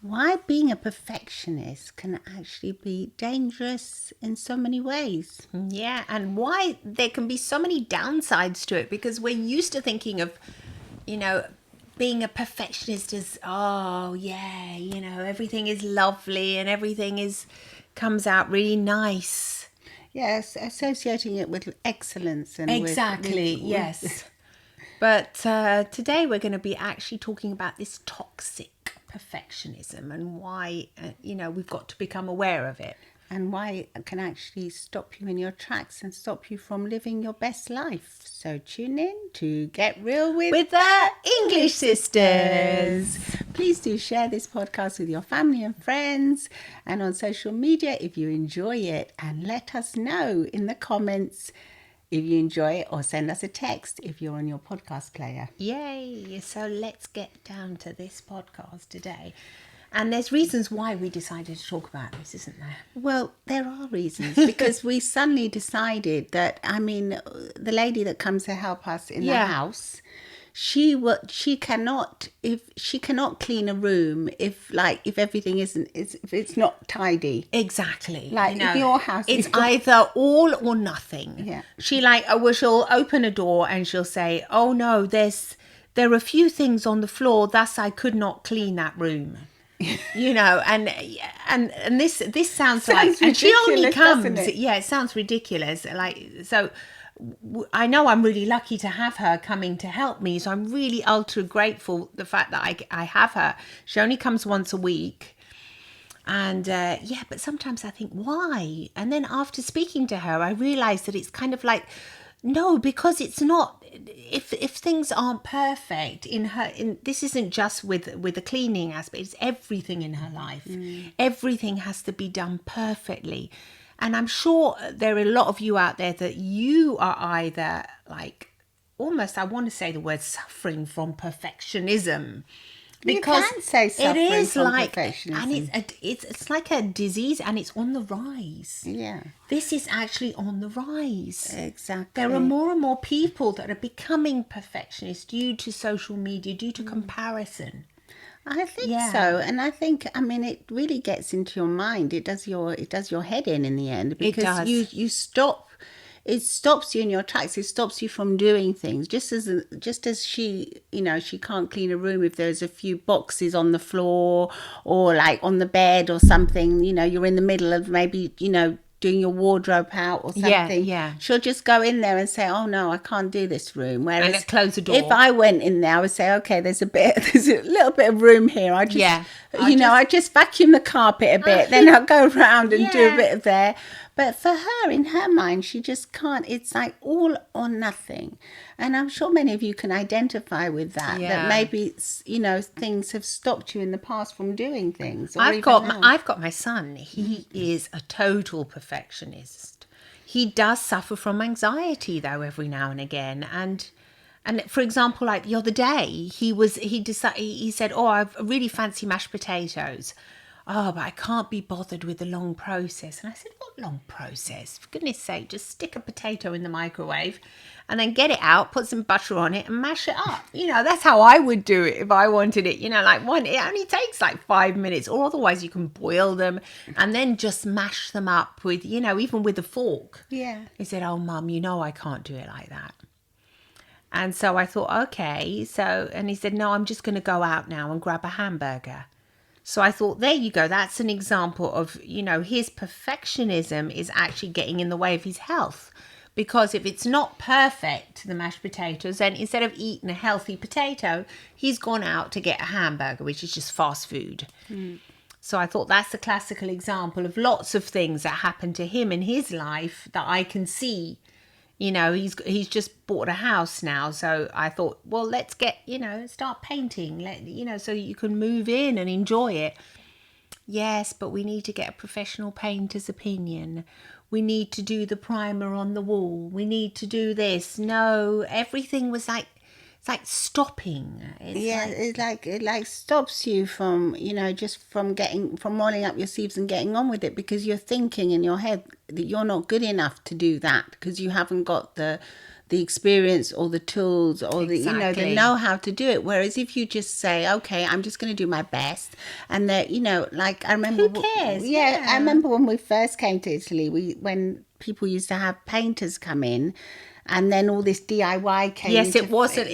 why being a perfectionist can actually be dangerous in so many ways. Yeah, and why there can be so many downsides to it, because we're used to thinking of, being a perfectionist as, oh, yeah, everything is lovely and everything comes out really nice. Yes, associating it with excellence and Exactly, with yes. But today we're going to be actually talking about this toxic perfectionism and why, we've got to become aware of it. and why it can actually stop you in your tracks and stop you from living your best life. So tune in to Get Real with the English Sisters. Please do share this podcast with your family and friends and on social media if you enjoy it, and let us know in the comments if you enjoy it, or send us a text if you're on your podcast player. Yay! So let's get down to this podcast today. And there's reasons why we decided to talk about this, isn't there? Well, there are reasons, because we suddenly decided that, the lady that comes to help us in the house, she cannot clean a room if everything if it's not tidy. Exactly. Like if your house, it's either all or nothing. Yeah. She'll open a door and she'll say, "Oh no, there are a few things on the floor, thus I could not clean that room." And this sounds like, and she only comes, it sounds ridiculous. I know I'm really lucky to have her coming to help me, so I'm really ultra grateful the fact that I have her. She only comes once a week, and but sometimes I think, why? And then after speaking to her, I realized that it's kind of like, no, because it's not. If things aren't perfect this isn't just with the cleaning aspect, it's everything in her life. Everything has to be done perfectly. And I'm sure there are a lot of you out there that you are either almost, I want to say the word, suffering from perfectionism. Because you can say suffering it is from perfectionism. And it's like a disease, and it's on the rise. Yeah. This is actually on the rise. Exactly. There are more and more people that are becoming perfectionists due to social media, due to comparison. I think so, and I think it really gets into your mind. It does your head in the end, because you stop. It stops you in your tracks. It stops you from doing things. Just as she, she can't clean a room if there's a few boxes on the floor or on the bed or something. You're in the middle of maybe doing your wardrobe out or something. Yeah. She'll just go in there and say, "Oh no, I can't do this room." Whereas and close the door. If I went in there, I would say, "Okay, there's a little bit of room here. I just vacuum the carpet a bit, then I'll go around and do a bit of there." But for her, in her mind, she just can't. It's like all or nothing. And I'm sure many of you can identify with that. Yeah. That maybe, things have stopped you in the past from doing things. I've got my son. He is a total perfectionist. He does suffer from anxiety, though, every now and again. And for example, like the other day, he said, "Oh, I really fancy mashed potatoes. Oh, but I can't be bothered with the long process." And I said, "What long process? For goodness sake, just stick a potato in the microwave and then get it out, put some butter on it and mash it up." That's how I would do it if I wanted it. It only takes 5 minutes, or otherwise you can boil them and then just mash them up with, even with a fork. Yeah. He said, "Oh, Mum, I can't do it like that." And so I thought, okay. And he said, "No, I'm just going to go out now and grab a hamburger." So I thought, there you go. That's an example of, his perfectionism is actually getting in the way of his health. Because if it's not perfect, the mashed potatoes, then instead of eating a healthy potato, he's gone out to get a hamburger, which is just fast food. So I thought that's a classical example of lots of things that happen to him in his life that I can see. He's just bought a house now, so I thought, well, let's start painting, so you can move in and enjoy it. Yes, but we need to get a professional painter's opinion. We need to do the primer on the wall. We need to do this. No, everything was it's like stopping. It stops you from, just from rolling up your sleeves and getting on with it, because you're thinking in your head that you're not good enough to do that because you haven't got the the experience or the tools or the the know-how to do it. Whereas if you just say, okay, I'm just going to do my best, and that like I remember, who cares? Yeah, I remember when we first came to Italy, when people used to have painters come in. And then all this DIY came. Yes, it wasn't.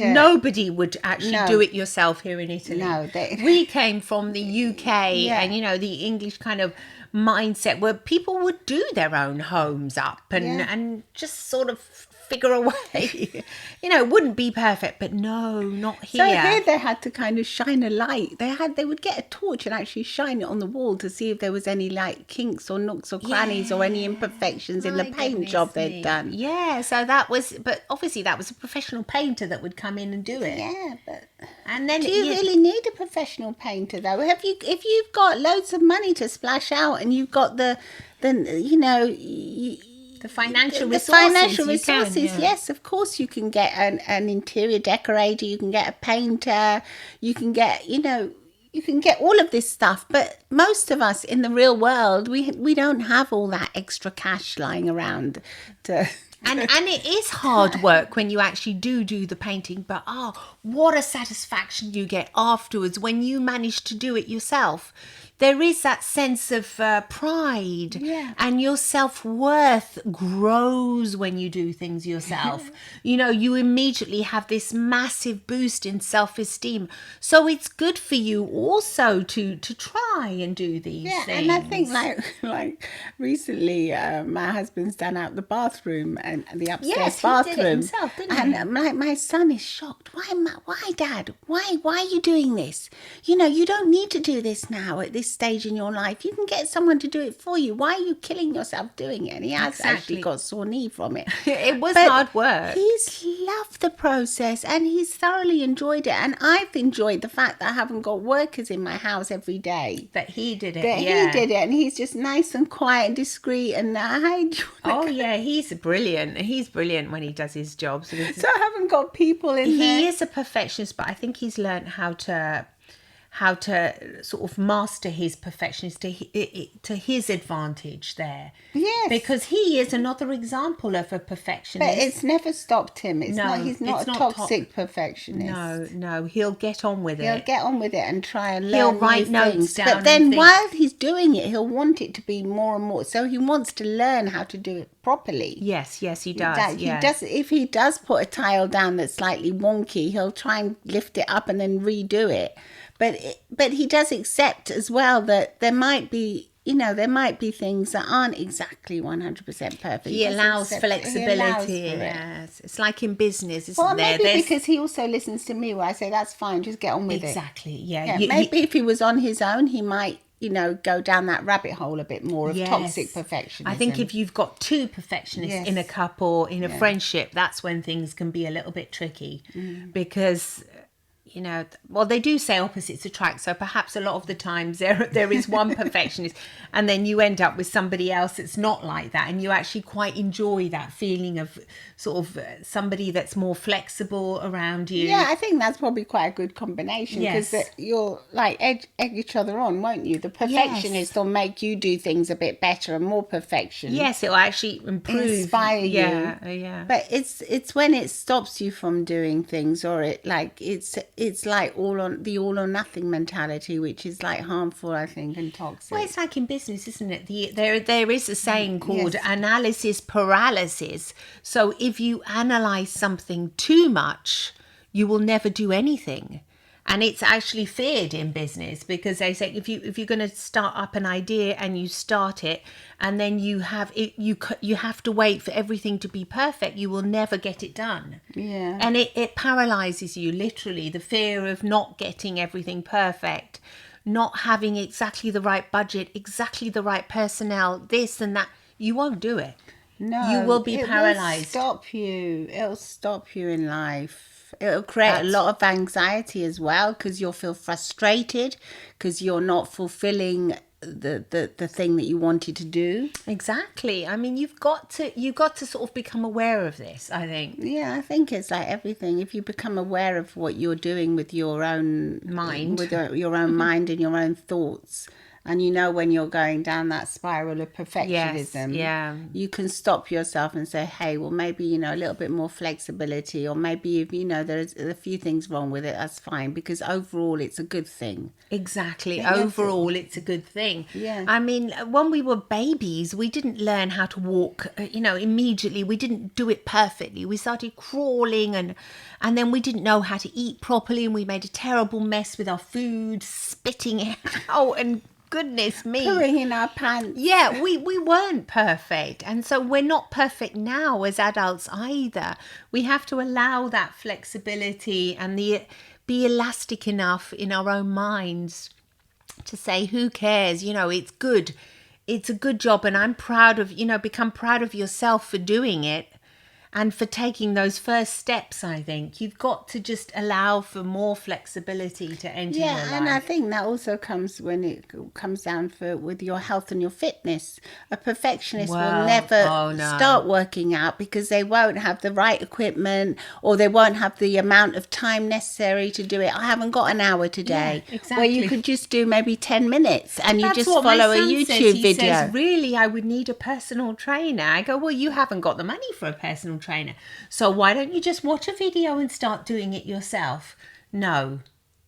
Nobody would actually do it yourself here in Italy. No, we came from the UK, and the English kind of mindset where people would do their own homes up and just sort of figure a way. It wouldn't be perfect, but no, not here. So here they had to kind of shine a light. They would get a torch and actually shine it on the wall to see if there was any like kinks or nooks or crannies or any imperfections in the paint job they'd done. Yeah, so but obviously that was a professional painter that would come in and do it. Yeah, but and then do you really need a professional painter though? If you've got loads of money to splash out and you've got the financial resources, yes, of course you can get an interior decorator, you can get a painter, you can get you can get all of this stuff, but most of us in the real world, we don't have all that extra cash lying around to and it is hard work when you actually do the painting, but what a satisfaction you get afterwards when you manage to do it yourself. There is that sense of pride, and your self-worth grows when you do things yourself. You immediately have this massive boost in self-esteem. So it's good for you also to try and do these things. And I think like recently, my husband's done out the bathroom and the upstairs bathroom. He did it himself, didn't he? And my son is shocked. Why, Dad? Why are you doing this? You don't need to do this now at this stage in your life. You can get someone to do it for you. Why are you killing yourself doing it? And he has actually got sore knee from it. It was hard work. He's loved the process and he's thoroughly enjoyed it. And I've enjoyed the fact that I haven't got workers in my house every day. That he did it. He did it, and he's just nice and quiet and discreet. And he's brilliant. He's brilliant when he does his jobs. So I haven't got people in there. He is a perfectionist, but I think he's learned how to sort of master his perfectionist to his advantage there. Yes. Because he is another example of a perfectionist. But it's never stopped him. He's not a toxic perfectionist. No, he'll get on with it. He'll get on with it and try and learn He'll write notes down. But then while he's doing it, he'll want it to be more and more. So he wants to learn how to do it properly. Yes, he does. If he does put a tile down that's slightly wonky, he'll try and lift it up and then redo it. But he does accept as well that there might be things that aren't exactly 100% perfect. He allows flexibility. Yes, it's like in business, isn't there? Maybe because he also listens to me where I say that's fine, just get on with it. Exactly. Maybe if he was on his own, he might go down that rabbit hole a bit more of toxic perfectionism. I think if you've got two perfectionists in a couple, in a friendship, that's when things can be a little bit tricky because they do say opposites attract, so perhaps a lot of the times there is one perfectionist and then you end up with somebody else that's not like that, and you actually quite enjoy that feeling of sort of somebody that's more flexible around you. I think that's probably quite a good combination, because you'll like egg each other on, won't you? The perfectionist will make you do things a bit better and more perfection. It'll actually inspire you. But it's when it stops you from doing things, or it's like all or nothing mentality, which is like harmful, I think, and toxic. Well, it's like in business, isn't it? There is a saying called analysis paralysis. So if you analyze something too much, you will never do anything. And it's actually feared in business, because they say if you're going to start up an idea and you start it and then you have to wait for everything to be perfect, you will never get it done. And it paralyzes you, literally, the fear of not getting everything perfect, not having exactly the right budget, exactly the right personnel, this and that. You won't do it. No, you will be paralyzed. It'll stop you in life. It'll create a lot of anxiety as well, because you'll feel frustrated because you're not fulfilling the thing that you wanted to do. Exactly. I mean, you've got to sort of become aware of this, I think. I think it's like everything. If you become aware of what you're doing with your own mind, with your own mind and your own thoughts, And when you're going down that spiral of perfectionism, you can stop yourself and say, hey, well, maybe, a little bit more flexibility, or maybe if, there's a few things wrong with it, that's fine, because overall it's a good thing. Exactly. Overall, it's a good thing. Yeah. I mean, when we were babies, we didn't learn how to walk, immediately. We didn't do it perfectly. We started crawling and then we didn't know how to eat properly, and we made a terrible mess with our food, spitting it out, and goodness me. Pooing in our pants. Yeah, we weren't perfect. And so we're not perfect now as adults either. We have to allow that flexibility and be elastic enough in our own minds to say, who cares? It's good. It's a good job. And I'm proud of, become proud of yourself for doing it. And for taking those first steps, I think you've got to just allow for more flexibility to enter your life. Yeah, and I think that also comes when it comes down with your health and your fitness. A perfectionist will never start working out because they won't have the right equipment, or they won't have the amount of time necessary to do it. I haven't got an hour today. Yeah, exactly. Where you could just do maybe 10 minutes and you just follow a YouTube video. He says, really, I would need a personal trainer. I go, well, you haven't got the money for a personal trainer, so why don't you just watch a video and start doing it yourself? No.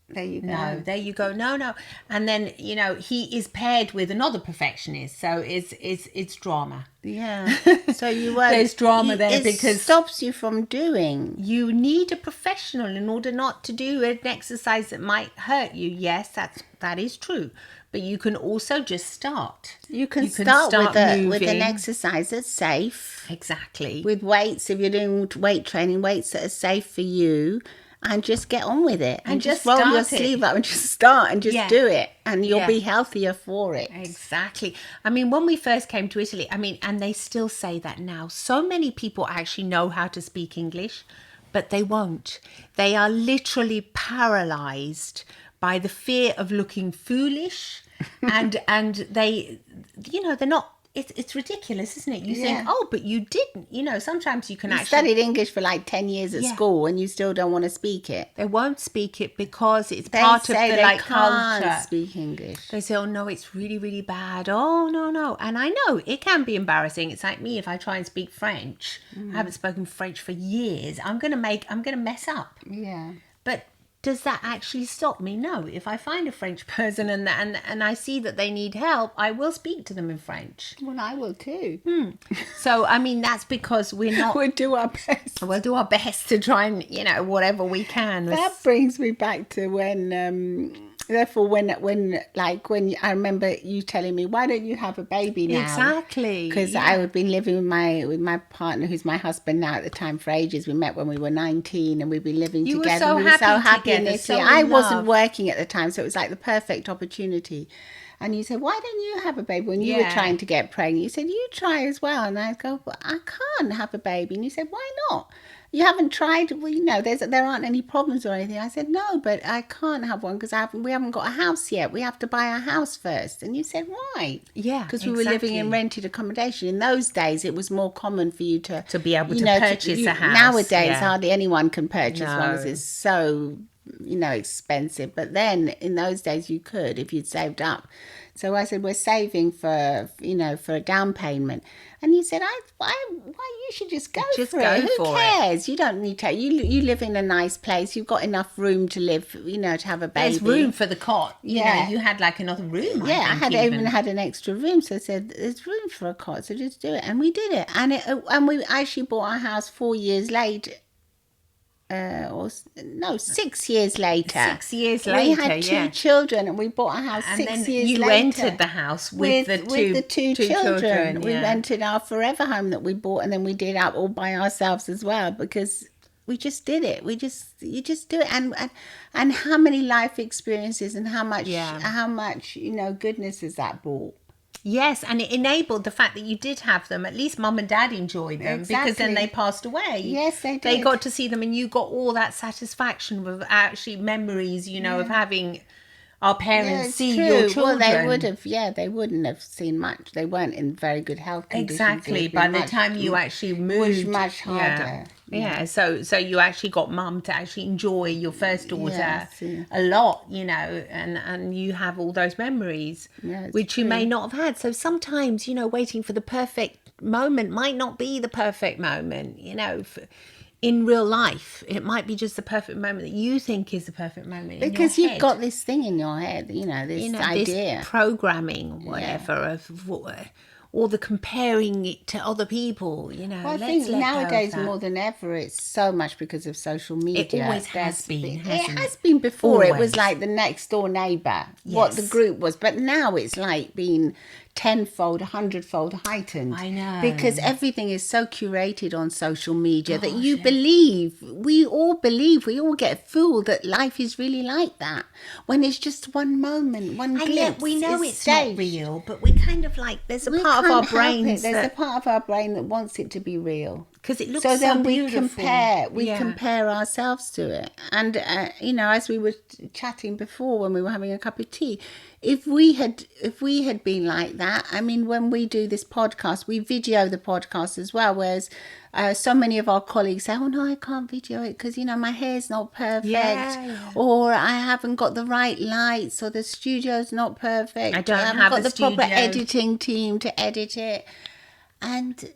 There you go. No, there you go. No. And then, he is paired with another perfectionist, so it's drama. Yeah. So you won't. There's drama there because it stops you from doing. You need a professional in order not to do an exercise that might hurt you. Yes, that is true. But you can also just start. You can start with an exercise that's safe. Exactly. With weights, if you're doing weight training, weights that are safe for you, and just get on with it. And just roll your sleeve up and just start and just do it. And you'll be healthier for it. Exactly. I mean, when we first came to Italy, and they still say that now, so many people actually know how to speak English, but they won't. They are literally paralyzed by the fear of looking foolish, and they, they're not. It's ridiculous, isn't it? You think, oh, but you didn't. Sometimes you can studied English for like 10 years at school, and you still don't want to speak it. They won't speak it because it's part of the culture. Can't speak English. They say, oh no, it's really, really bad. Oh no. And I know it can be embarrassing. It's like me, if I try and speak French. I haven't spoken French for years. I'm gonna mess up. Yeah. But does that actually stop me? No. If I find a French person and I see that they need help, I will speak to them in French. Well, I will too. So, that's because we're not... We'll do our best. We'll do our best to try and, whatever we can. That brings me back to when... Therefore, when I remember you telling me, why don't you have a baby now? Exactly. Because I had been living with my partner, who's my husband now at the time, for ages. We met when we were 19, and we'd been living together. We were so happy together. So I wasn't working at the time, so it was like the perfect opportunity. And you said, why don't you have a baby? When you were trying to get pregnant, you said, you try as well. And I go, well, I can't have a baby. And you said, why not? You haven't tried. Well, there aren't any problems or anything. I said, no, but I can't have one because we haven't got a house yet. We have to buy a house first. And you said, why? Yeah, because we were living in rented accommodation. In those days, it was more common for you to be able to purchase a house. Nowadays, hardly anyone can purchase one because it's so expensive. But then in those days, you could if you'd saved up. So I said, we're saving for a down payment. And you said, why you should just go for it. Who cares? You don't need to. You live in a nice place. You've got enough room to live, to have a baby. There's room for the cot. You had like another room. Yeah, I even had an extra room. So I said, there's room for a cot, so just do it. And we did it. And we actually bought our house 4 years later. 6 years later. 6 years later, we had two children, and we bought a house. And 6 years later. You rented the house with the two children. We rented our forever home that we bought, and then we did it all by ourselves as well, because we just did it. You just do it, and how many life experiences and how much goodness has that brought. Yes, and it enabled the fact that you did have them. At least mum and dad enjoyed them because then they passed away. Yes, they did. They got to see them, and you got all that satisfaction of actually memories, of having our parents see your children. Well, they wouldn't have seen much. They weren't in very good health conditions. Exactly. By the time you actually moved. It was much harder. Yeah, so you actually got mum to actually enjoy your first daughter Yes, yeah. a lot, and you have all those memories, Yeah, it's which you may true. not have had. So sometimes, waiting for the perfect moment might not be the perfect moment, in real life. It might be just the perfect moment that you think is the perfect moment in your Because you've head. got this thing in your head, this This idea. programming, whatever, of all the comparing it to other people, Well, I let's think let go of nowadays that. more than ever, it's so much because of social media. It always has been, It hasn't has it? been before. It was Always. like the next door neighbour, what the Yes. group was. But now it's like being tenfold, 100-fold heightened. I know. Because everything is so curated on social media that you yeah. believe, we all get fooled that life is really like that. When it's just one moment, one And glimpse. yet we know it's staged. not real, but we kind of like, there's a We part of can't our help brains it. There's that, a part of our brain that wants it to be real. because it looks So so then beautiful. we compare ourselves to it. And, as we were chatting before when we were having a cup of tea, if we had been like that, I mean, when we do this podcast, we video the podcast as well, whereas so many of our colleagues say, oh no, I can't video it because, my hair's not perfect, Yeah. or I haven't got the right lights, or the studio's not perfect. I don't haven't have got a the proper studio. editing team to edit it. And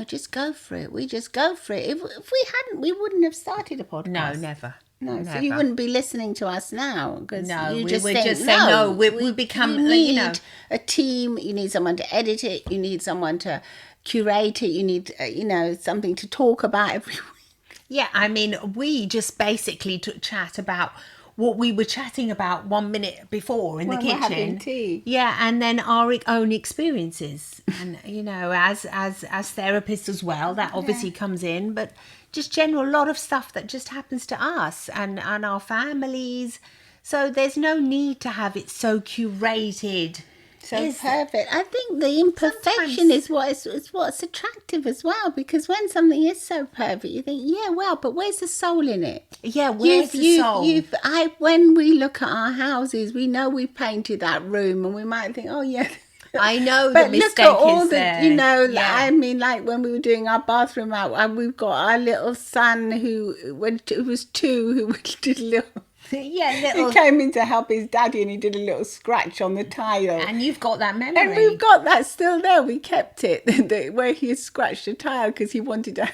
just go for it. We just go for it. If we hadn't, we wouldn't have started a podcast. No, never. No, never. so you wouldn't be listening to us now because No, you we just would think, just say no. We become, you need a team. You need someone to edit it. You need someone to curate it. You need, something to talk about every week. Yeah, I mean, we just basically chat about what we were chatting about 1 minute before in the kitchen. We're having tea. Yeah, and then our own experiences, and as therapists as well, that obviously comes in, but just general lot of stuff that just happens to us and our families. So there's no need to have it so curated. So perfect. I think the imperfection is what's attractive as well, because when something is so perfect, you think, yeah, well, but where's the soul in it? Yeah, where's the soul? When we look at our houses, we know we've painted that room, and we might think, oh yeah. I know but the mistake look at all is the, there. I mean, like when we were doing our bathroom out, and we've got our little son who was 2, who did a little. He came in to help his daddy, and he did a little scratch on the tile. And you've got that memory. And we've got that still there. We kept it, where he scratched the tile because he wanted to.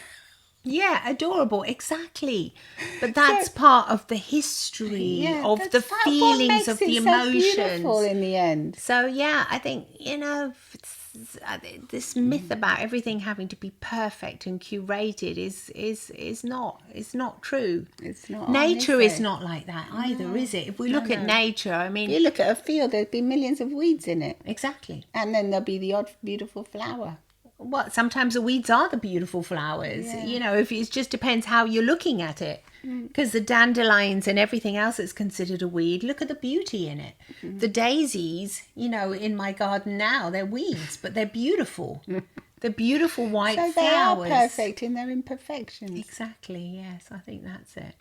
Yeah, adorable, exactly. But that's part of the history of the feelings of the emotions. So beautiful in the end. So yeah, I think this myth about everything having to be perfect and curated is not true. It's not. Nature is not like that either, is it? If we look at nature, I mean, if you look at a field, there'd be millions of weeds in it. Exactly. And then there'll be the odd beautiful flower. Well, sometimes the weeds are the beautiful flowers. If it just depends how you're looking at it. Because the dandelions and everything else that's considered a weed, look at the beauty in it. The daisies, in my garden now, they're weeds, but they're beautiful. They're beautiful white flowers. So they are perfect in their imperfections. Exactly, yes. I think that's it.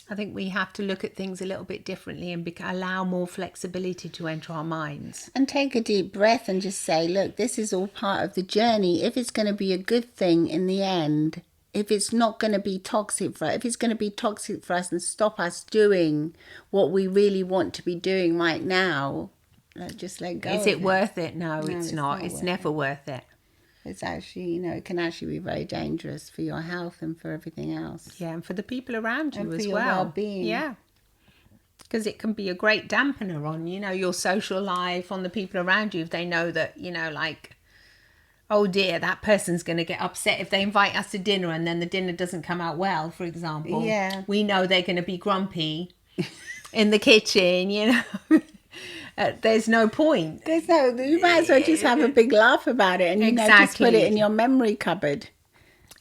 I think we have to look at things a little bit differently and allow more flexibility to enter our minds. And take a deep breath and just say, look, this is all part of the journey. If it's going to be a good thing in the end, if it's not going to be toxic for us, if it's going to be toxic for us and stop us doing what we really want to be doing right now, just let go. Is it worth it? No, it's not. It's never worth it. It's actually, it can actually be very dangerous for your health and for everything else. Yeah, and for the people around you and as for your well. well-being. Yeah. Because it can be a great dampener on, your social life, on the people around you, if they know that, oh dear, that person's going to get upset if they invite us to dinner and then the dinner doesn't come out well, for example. Yeah. We know they're going to be grumpy in the kitchen, there's no point. You might as well just have a big laugh about it and just put it in your memory cupboard.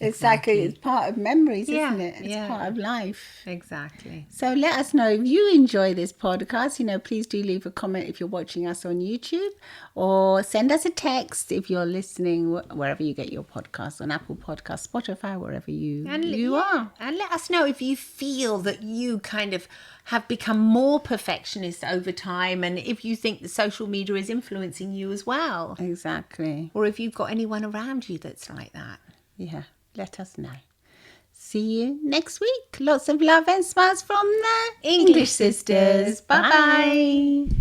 It's it's part of memories, isn't it? It's part of life. Exactly. So let us know if you enjoy this podcast. Please do leave a comment if you're watching us on YouTube, or send us a text if you're listening wherever you get your podcasts, on Apple Podcasts, Spotify, wherever you are. And let us know if you feel that you kind of have become more perfectionist over time, and if you think the social media is influencing you as well. Exactly. Or if you've got anyone around you that's like that. Yeah, let us know. see you next week. Lots of love and smiles from the English sisters. Bye-bye.